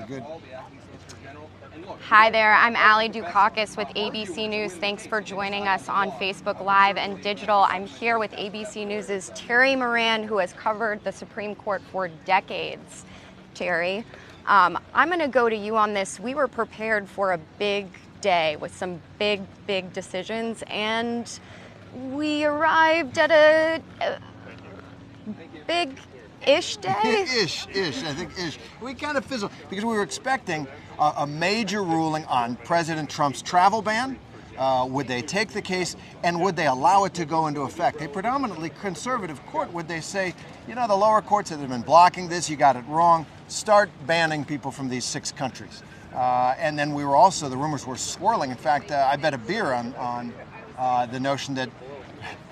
good. Hi there, I'm Allie Dukakis with ABC News. Thanks for joining us on Facebook Live and digital. I'm here with ABC News' Terry Moran, who has covered the Supreme Court for decades. Terry, I'm going to go to you on this. We were prepared for a big day with some big decisions, and we arrived at a big-ish day? Ish. I think ish. We kind of fizzled because we were expecting a major ruling on President Trump's travel ban. Would they take the case, and would they allow it to go into effect? A predominantly conservative court, would they say, you know, the lower courts that have been blocking this, you got it wrong, start banning people from these 6 countries. And then we were also, the rumors were swirling. In fact, I bet a beer on the notion that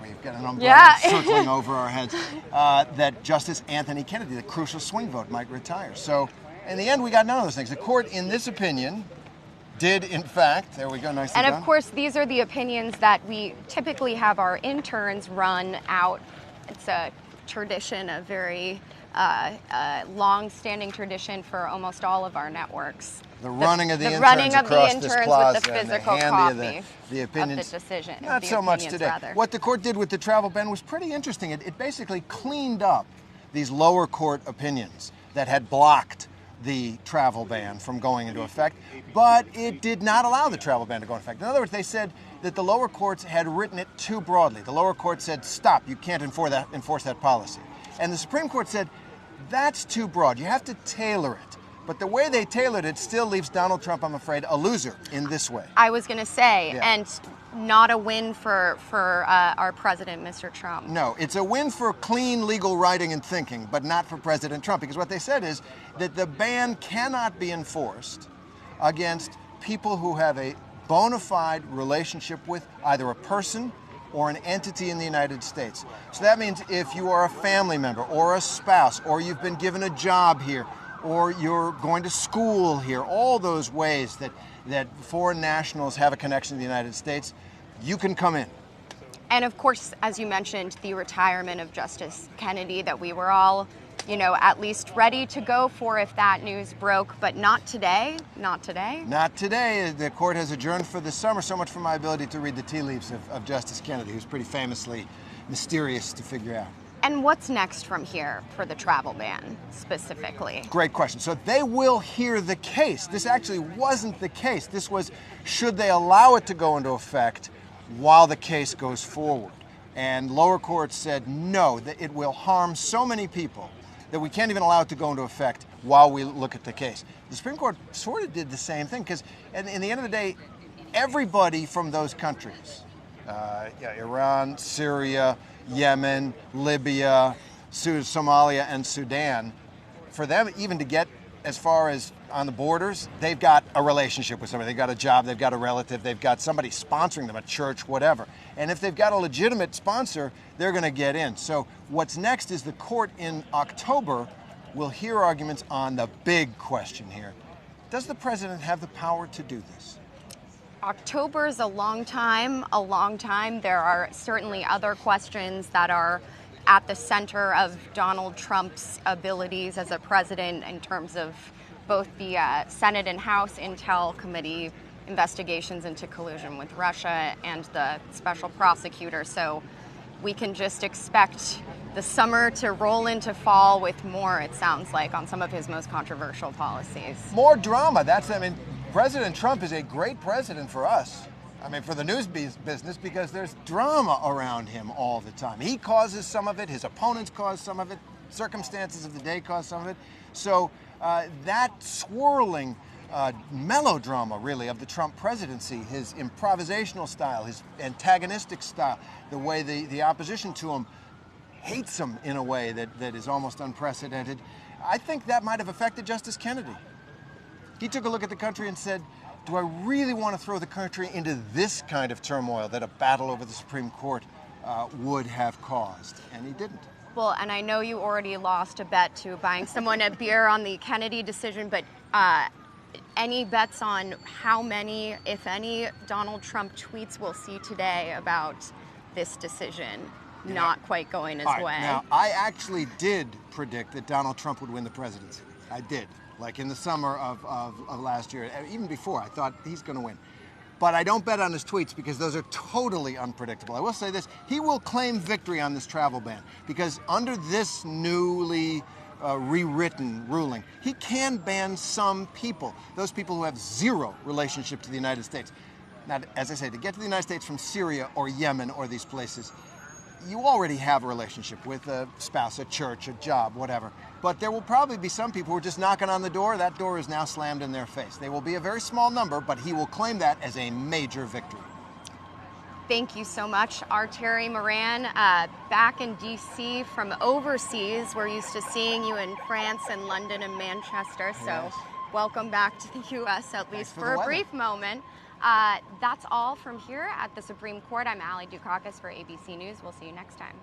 we've got an umbrella circling over our heads, that Justice Anthony Kennedy, the crucial swing vote, might retire. So in the end, we got none of those things. The court, in this opinion, did, in fact, there we go, nicely done. And of course, these are the opinions that we typically have our interns run out. It's a tradition, a very long-standing tradition for almost all of our networks. The running of the interns running of across the this interns plaza with the physical and copy the opinions. of the decision. Not so much today. Rather. What the court did with the travel ban was pretty interesting. It basically cleaned up these lower court opinions that had blocked the travel ban from going into effect, but it did not allow the travel ban to go into effect. In other words, they said that the lower courts had written it too broadly. The lower court said, stop, you can't enforce that policy. And the Supreme Court said, that's too broad. You have to tailor it. But the way they tailored it still leaves Donald Trump, I'm afraid, a loser in this way. I was going to say, and not a win for our president, Mr. Trump. No, it's a win for clean legal writing and thinking, but not for President Trump, because what they said is that the ban cannot be enforced against people who have a bona fide relationship with either a person or an entity in the United States. So that means if you are a family member or a spouse, or you've been given a job here, or you're going to school here, all those ways that foreign nationals have a connection to the United States, you can come in. And of course, as you mentioned, the retirement of Justice Kennedy that we were all, at least ready to go for if that news broke, but not today, not today. Not today. The court has adjourned for the summer, so much for my ability to read the tea leaves of Justice Kennedy, who's pretty famously mysterious to figure out. And what's next from here for the travel ban specifically? Great question. So they will hear the case. This actually wasn't the case. This was, should they allow it to go into effect while the case goes forward? And lower courts said no, that it will harm so many people that we can't even allow it to go into effect while we look at the case. The Supreme Court sort of did the same thing, because in the end of the day, everybody from those countries, Iran, Syria, Yemen, Libya, Somalia, and Sudan, for them even to get as far as on the borders, they've got a relationship with somebody. They've got a job, they've got a relative, they've got somebody sponsoring them, a church, whatever. And if they've got a legitimate sponsor, they're going to get in. So what's next is the court in October will hear arguments on the big question here. Does the president have the power to do this? October is a long time. There are certainly other questions that are at the center of Donald Trump's abilities as a president in terms of both the Senate and House Intel Committee investigations into collusion with Russia and the special prosecutor. So we can just expect the summer to roll into fall with more, it sounds like, on some of his most controversial policies. More drama. President Trump is a great president for us. For the news business, because there's drama around him all the time. He causes some of it, his opponents cause some of it, circumstances of the day cause some of it. So that swirling melodrama, really, of the Trump presidency, his improvisational style, his antagonistic style, the way the opposition to him hates him in a way that is almost unprecedented, I think that might have affected Justice Kennedy. He took a look at the country and said, do I really want to throw the country into this kind of turmoil that a battle over the Supreme Court would have caused? And he didn't. Well, and I know you already lost a bet to buying someone a beer on the Kennedy decision, but any bets on how many, if any, Donald Trump tweets we'll see today about this decision not quite going his way? Now, I actually did predict that Donald Trump would win the presidency. I did. like in the summer of last year, even before, I thought he's going to win. But I don't bet on his tweets because those are totally unpredictable. I will say this, he will claim victory on this travel ban because under this newly rewritten ruling, he can ban some people, those people who have zero relationship to the United States. Now, as I say, to get to the United States from Syria or Yemen or these places, you already have a relationship with a spouse, a church, a job, whatever. But there will probably be some people who are just knocking on the door. That door is now slammed in their face. They will be a very small number, but he will claim that as a major victory. Thank you so much, R. Terry Moran. Back in D.C. from overseas. We're used to seeing you in France and London and Manchester. So Yes. welcome back to the U.S., at least for for the a weather. brief moment. That's all from here at the Supreme Court. I'm Allie Dukakis for ABC News. We'll see you next time.